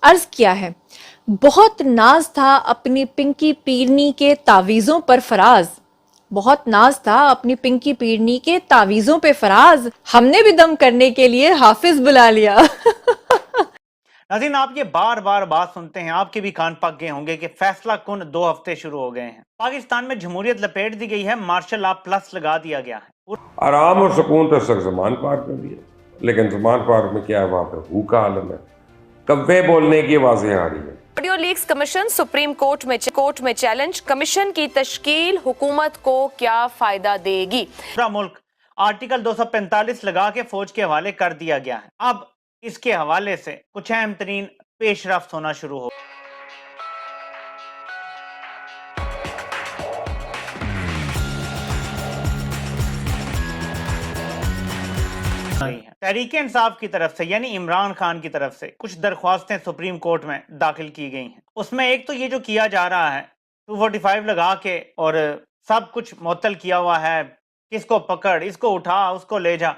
अर्ज किया है। बहुत नाज था अपनी पिंकी पीरनी के तावीज़ों पर फराज, बहुत नाज था अपनी पिंकी पीरनी के तावीज़ों पे फराज, हमने भी दम करने के लिए हाफिज बुला लिया। नाज़रीन, आप ये बार बार बात सुनते हैं, आपके भी कान पक गए होंगे कि फैसला कुन 2 हफ्ते शुरू हो गए हैं। पाकिस्तान में जमहूरियत लपेट दी गई है, मार्शल लॉ प्लस लगा दिया गया है। आराम और सुकून तो तक ज़मान पार्क कर दिया, लेकिन ज़मान पार्क में क्या है, वहाँ पे हू का आलम है, कव्वे बोलने की आवाज़ें आ रही हैं। Audio leaks commission supreme court में चैलेंज, कमीशन की तश्कील हुकूमत को क्या फायदा देगी? पूरा मुल्क आर्टिकल 245 लगा के फौज के हवाले कर दिया गया है। अब इसके हवाले से कुछ अहम तरीन पेशरफ्त होना शुरू हो गई हैं। तहरीक इंसाफ की तरफ से यानी इमरान खान की तरफ से कुछ दरख्वास्तें सुप्रीम कोर्ट में दाखिल की गई हैं। उसमें एक तो ये जो किया जा रहा है 245 लगा के और सब कुछ मुअत्तल किया हुआ है, किसको पकड़, इसको उठा, उसको ले जा,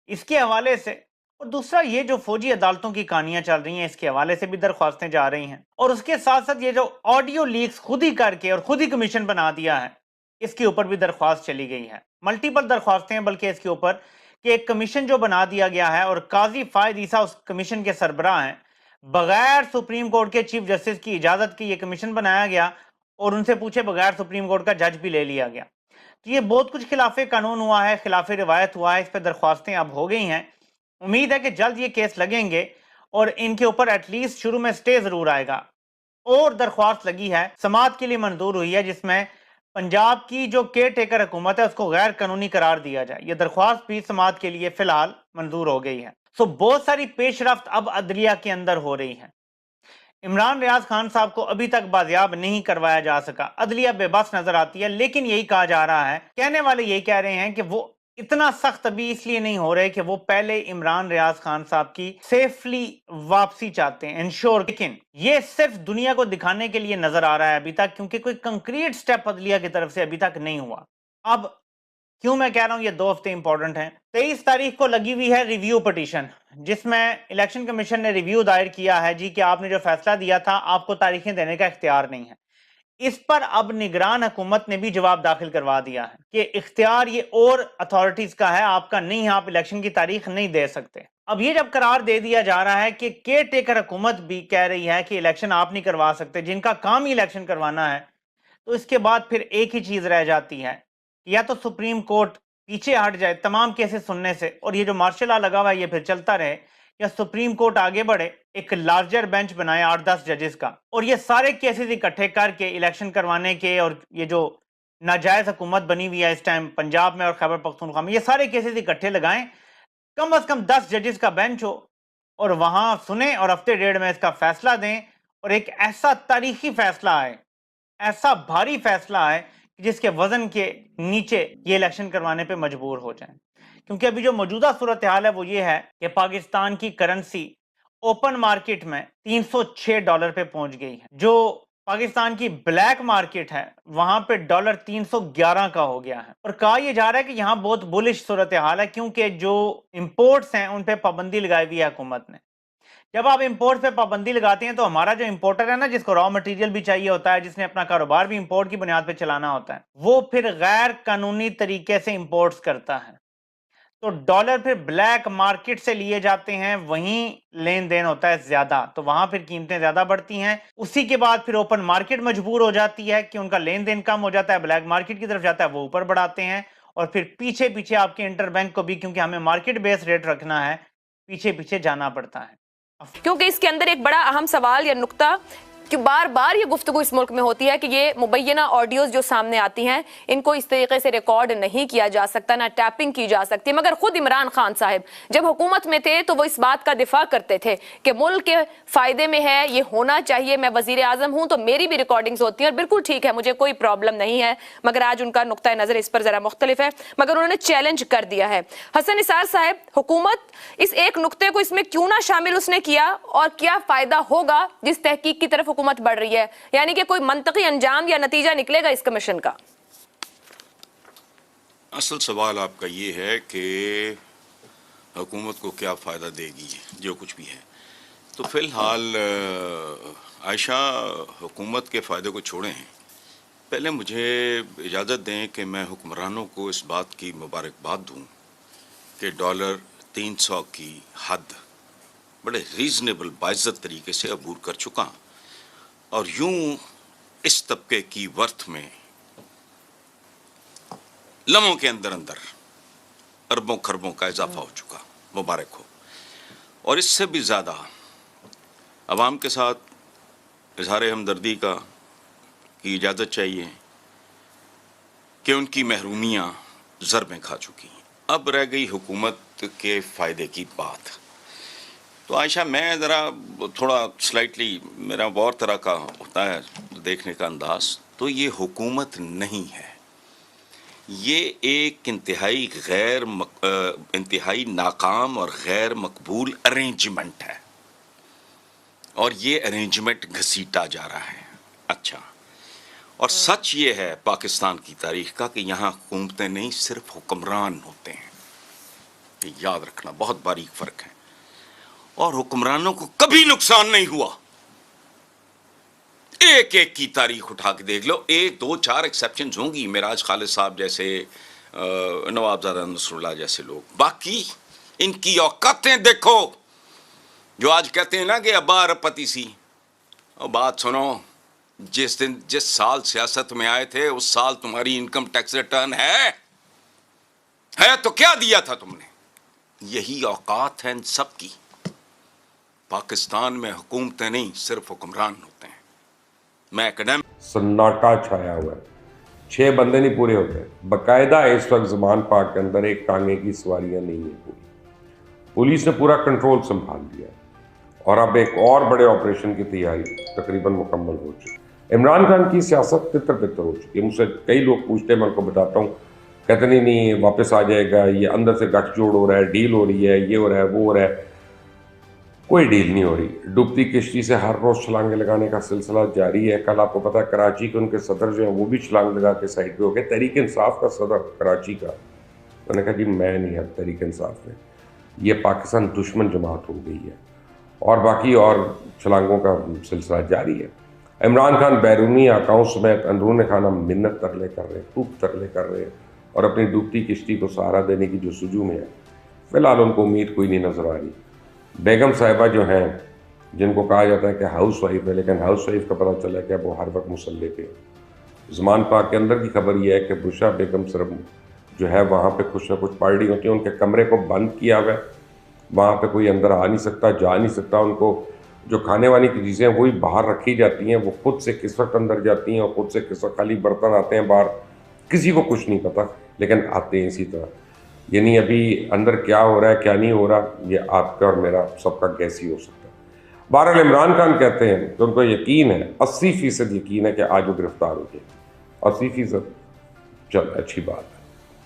इसके हवाले से, और दूसरा ये जो फौजी अदालतों की कहानियां चल रही हैं, इसके हवाले से भी दरख्वास्तें जा रही हैं। और उसके साथ साथ ये जो ऑडियो लीक्स खुद ही करके और खुद ही कमीशन बना दिया है, इसके ऊपर भी दरख्वास्त चली गई है। मल्टीपल दरख्वास्तें हैं बल्कि इसके ऊपर कि एक कमीशन जो बना दिया गया है और काजी फायद ईसा उस कमीशन के सरबराह हैं, बगैर सुप्रीम कोर्ट के चीफ जस्टिस की इजाजत के ये कमीशन बनाया गया और उनसे पूछे बगैर सुप्रीम कोर्ट का जज भी ले लिया गया। तो ये बहुत कुछ खिलाफ कानून हुआ है, खिलाफ रिवायत हुआ है, इस पर दरख्वास्तें अब हो गई हैं। उम्मीद है कि जल्द ये केस लगेंगे और इनके ऊपर एटलीस्ट शुरू में स्टे जरूर आएगा। और दरख्वास्त लगी है, समात के लिए मंजूर हुई है, जिसमें पंजाब की जो केयर टेकर हुकूमत है उसको गैर कानूनी करार दिया जाए। ये दरख्वास्त भी समात के लिए फिलहाल मंजूर हो गई है। सो बहुत सारी पेशरफ्त अब अदलिया के अंदर हो रही है। इमरान रियाज खान साहब को अभी तक बाजियाब नहीं करवाया जा सका, अदलिया बेबस नजर आती है, लेकिन यही कहा जा रहा है, कहने वाले यही कह रहे हैं कि वो इतना सख्त अभी इसलिए नहीं हो रहे कि वो पहले इमरान रियाज खान साहब की सेफली वापसी चाहते हैं, इंश्योर। लेकिन ये सिर्फ दुनिया को दिखाने के लिए नजर आ रहा है अभी तक, क्योंकि कोई कंक्रीट स्टेप अदलिया की तरफ से अभी तक नहीं हुआ। अब क्यों मैं कह रहा हूं ये 2 हफ्ते इंपॉर्टेंट हैं। 23 तारीख को लगी हुई है रिव्यू पिटीशन, जिसमें इलेक्शन कमीशन ने रिव्यू दायर किया है जी कि आपने जो फैसला दिया था आपको तारीखें देने का इख्तियार नहीं है। इस पर अब निगरान हुकूमत ने भी जवाब दाखिल करवा दिया है कि इख्तियार ये और अथॉरिटीज का है, आपका नहीं है, आप इलेक्शन की तारीख नहीं दे सकते। अब ये जब करार दे दिया जा रहा है कि केयर टेकर हुकूमत भी कह रही है कि इलेक्शन आप नहीं करवा सकते, जिनका काम ही इलेक्शन करवाना है, तो इसके बाद फिर एक ही चीज रह जाती है, या तो सुप्रीम कोर्ट पीछे हट जाए तमाम केसेस सुनने से और ये जो मार्शल लॉ लगा हुआ है ये फिर चलता रहे, या सुप्रीम कोर्ट आगे बढ़े, एक लार्जर बेंच बनाए 8-10 जजेस का, और ये सारे केसेस इकट्ठे करके इलेक्शन करवाने के, और ये जो नाजायज हुकूमत बनी हुई है इस टाइम पंजाब में और खैबर पख्तूनख्वा में, ये सारे केसेस इकट्ठे लगाएं, कम अज कम 10 जजेस का बेंच हो और वहां सुने और हफ्ते डेढ़ में इसका फैसला दें, और एक ऐसा तारीखी फैसला आए, ऐसा भारी फैसला आए जिसके वजन के नीचे ये इलेक्शन करवाने पे मजबूर हो जाएं। क्योंकि अभी जो मौजूदा सूरत हाल है वो ये है कि पाकिस्तान की करेंसी ओपन मार्केट में $306 पे पहुंच गई है, जो पाकिस्तान की ब्लैक मार्केट है वहां पे डॉलर 311 का हो गया है। और कहा यह जा रहा है कि यहाँ बहुत बुलिश सूरत हाल है, क्योंकि जो इंपोर्ट्स हैं उन पे पाबंदी लगाई हुई है हुकूमत ने। जब आप इंपोर्ट पे पाबंदी लगाते हैं तो हमारा जो इंपोर्टर है ना, जिसको रॉ मटेरियल भी चाहिए होता है, जिसने अपना कारोबार भी इंपोर्ट की बुनियाद पे चलाना होता है, वो फिर गैर कानूनी तरीके से इंपोर्ट्स करता है। तो डॉलर फिर ब्लैक मार्केट से लिए जाते हैं, वहीं लेन देन होता है ज्यादा, तो वहां फिर कीमतें ज्यादा बढ़ती हैं। उसी के बाद फिर ओपन मार्केट मजबूर हो जाती है कि उनका लेन देन कम हो जाता है, ब्लैक मार्केट की तरफ जाता है, वो ऊपर बढ़ाते हैं, और फिर पीछे पीछे आपके इंटरबैंक को भी, क्योंकि हमें मार्केट बेस्ड रेट रखना है, पीछे पीछे जाना पड़ता है। क्योंकि इसके अंदर एक बड़ा अहम सवाल या नुक्ता कि बार बार ये गुफ्तगू इस मुल्क में होती है कि ये मुबैना ऑडियोज जो सामने आती हैं इनको इस तरीके से रिकॉर्ड नहीं किया जा सकता, ना टैपिंग की जा सकती। मगर खुद इमरान खान साहब जब हुकूमत में थे तो वो इस बात का दिफा करते थे कि मुल्क के फायदे में है, ये होना चाहिए, मैं वजीर आजम हूं तो मेरी भी रिकॉर्डिंग्स होती हैं और बिल्कुल ठीक है, मुझे कोई प्रॉब्लम नहीं है। मगर आज उनका नुक्ता नजर इस पर जरा मुख्तलिफ है, मगर उन्होंने चैलेंज कर दिया है। हसन निसार साहब, हुकूमत इस एक नुक्ते को इसमें क्यों ना शामिल उसने किया, और क्या फायदा होगा जिस तहकीक की तरफ हुकूमत बढ़ रही है, यानी कि कोई मंतकी अंजाम या नतीजा निकलेगा इस कमीशन का? असल सवाल आपका ये है कि हुकूमत को क्या फ़ायदा देगी जो कुछ भी है। तो फिलहाल आयशा हुकूमत के फ़ायदे को छोड़ें, पहले मुझे इजाज़त दें कि मैं हुक्मरानों को इस बात की मुबारकबाद दूं कि $300 की हद बड़े रीज़नेबल बाइज़्ज़त तरीके से अबूर कर चुका, और यूं इस तबके की वर्थ में लम्हों के अंदर अंदर अरबों खरबों का इजाफा हो चुका। मुबारक हो। और इससे भी ज़्यादा अवाम के साथ इजहार हमदर्दी की इजाज़त चाहिए कि उनकी महरूमियाँ ज़रबें खा चुकी हैं। अब रह गई हुकूमत के फ़ायदे की बात। तो आयशा, मैं ज़रा थोड़ा स्लाइटली, मेरा और तरह का होता है देखने का अंदाज़, तो ये हुकूमत नहीं है, ये एक इंतहाई नाकाम और गैर मकबूल अरेंजमेंट है, और ये अरेंजमेंट घसीटा जा रहा है। अच्छा, और सच ये है पाकिस्तान की तारीख का कि यहाँ हुकूमतें नहीं, सिर्फ हुक्मरान होते हैं। ये याद रखना, बहुत बारीक फ़र्क है। और हुक्मरानों को कभी नुकसान नहीं हुआ। एक एक की तारीख उठा के देख लो, 1 2 4 एक्सेप्शंस होंगी, मिराज खालिद साहब जैसे, नवाबजादा नसरुल्लाह जैसे लोग। बाकी इनकी औकातें देखो, जो आज कहते हैं ना कि अब्बा अरबपति सी। और बात सुनो, जिस साल सियासत में आए थे उस साल तुम्हारी इनकम टैक्स रिटर्न है तो क्या दिया था तुमने? यही औकात है इन सब की। पाकिस्तान में हुकूमतें नहीं, सिर्फ हुक्मरान होते हैं। मैं एकेडमिक सन्नाटा छाया हुआ है, 6 बंदे नहीं पूरे होते। बाकायदा इस वक्त ज़मान पाक के अंदर एक टांगे की सवारियां नहीं है पूरी। पुलिस ने पूरा कंट्रोल संभाल लिया है, और अब एक और बड़े ऑपरेशन की तैयारी तकरीबन मुकम्मल हो चुकी है। इमरान खान की सियासत तितर बितर हो चुकी है। मुझसे कई लोग पूछते हैं, मैं उनको बताता हूँ, कहते नहीं वापस आ जाएगा, ये अंदर से गठजोड़ हो रहा है, डील हो रही है, ये हो रहा है, वो हो रहा है। कोई डील नहीं हो रही। डूबती किश्ती से हर रोज़ छलांगे लगाने का सिलसिला जारी है। कल आपको पता है कराची के उनके सदर जो हैं वो भी छलांग लगा के साइड पे हो गए। तहरीक इंसाफ का सदर कराची का, उन्होंने कहा जी मैं नहीं, अब तहरीक इंसाफ में ये पाकिस्तान दुश्मन जमात हो गई है, और बाकी और छलांगों का सिलसिला जारी है। इमरान खान बैरूनी आकाओं समेत अंदरून खाना मिन्नत तरले कर रहे हैं, खूब तरले कर रहे हैं, और अपनी डूबती किश्ती को सहारा देने की जो सुजू में है, फिलहाल उनको उम्मीद कोई नहीं नजर आ रही। बेगम साहिबा जो हैं, जिनको कहा जाता है कि हाउस वाइफ है, लेकिन हाउस वाइफ का पता चला कि वो हर वक्त मुसल्ले पे। ज़मान पाक के अंदर की खबर यह है कि बुशरा बेगम सिर्फ जो है वहाँ पे कुछ ना कुछ पार्टी होती है, उनके कमरे को बंद किया हुआ है, वहाँ पे कोई अंदर आ नहीं सकता, जा नहीं सकता। उनको जो खाने वाने की चीज़ें वही बाहर रखी जाती हैं, वो खुद से किस वक्त अंदर जाती हैं और खुद से किस वक्त खाली बर्तन आते हैं बाहर, किसी को कुछ नहीं पता, लेकिन आते हैं इसी तरह। यानी अभी अंदर क्या हो रहा है क्या नहीं हो रहा, ये आपका और मेरा सबका गैस ही हो सकता है। बहरहाल इमरान खान कहते हैं तो उनको यकीन है, 80% यकीन है कि आज वो गिरफ्तार हो जाए। 80%, चल अच्छी बात है।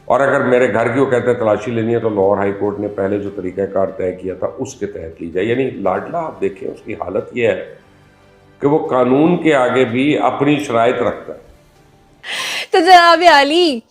और अगर मेरे घर की वो कहते हैं तलाशी लेनी है, तो लाहौर हाई कोर्ट ने पहले जो तरीक़ाकार तय किया था उसके तहत ली जाए। यानी लाडला आप देखें, उसकी हालत ये है कि वो कानून के आगे भी अपनी शराइत रखता है। तो जनाब आली,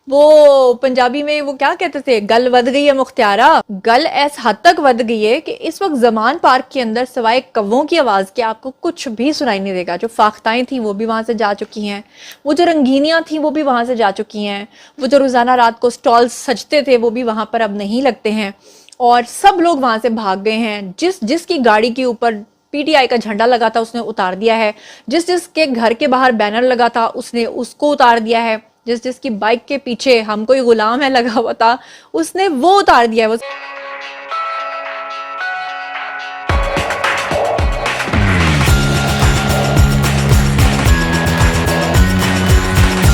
वो पंजाबी में वो क्या कहते थे, गल वध गई है मुख्तियारा। गल ऐस हद तक वध गई है कि इस वक्त ज़मान पार्क के अंदर सिवाय कव्वों की आवाज़ के आपको कुछ भी सुनाई नहीं देगा। जो फाख्ताएं थी वो भी वहाँ से जा चुकी हैं, वो जो रंगीनियाँ थी वो भी वहाँ से जा चुकी हैं, वो जो रोज़ाना रात को स्टॉल्स सजते थे वो भी वहाँ पर अब नहीं लगते हैं, और सब लोग वहाँ से भाग गए हैं। जिसकी गाड़ी के ऊपर PTI का झंडा लगा था उसने उतार दिया है, जिसके घर के बाहर बैनर लगा था उसने उसको उतार दिया है, जिसकी बाइक के पीछे हम कोई गुलाम है लगा हुआ था उसने वो उतार दिया है। वो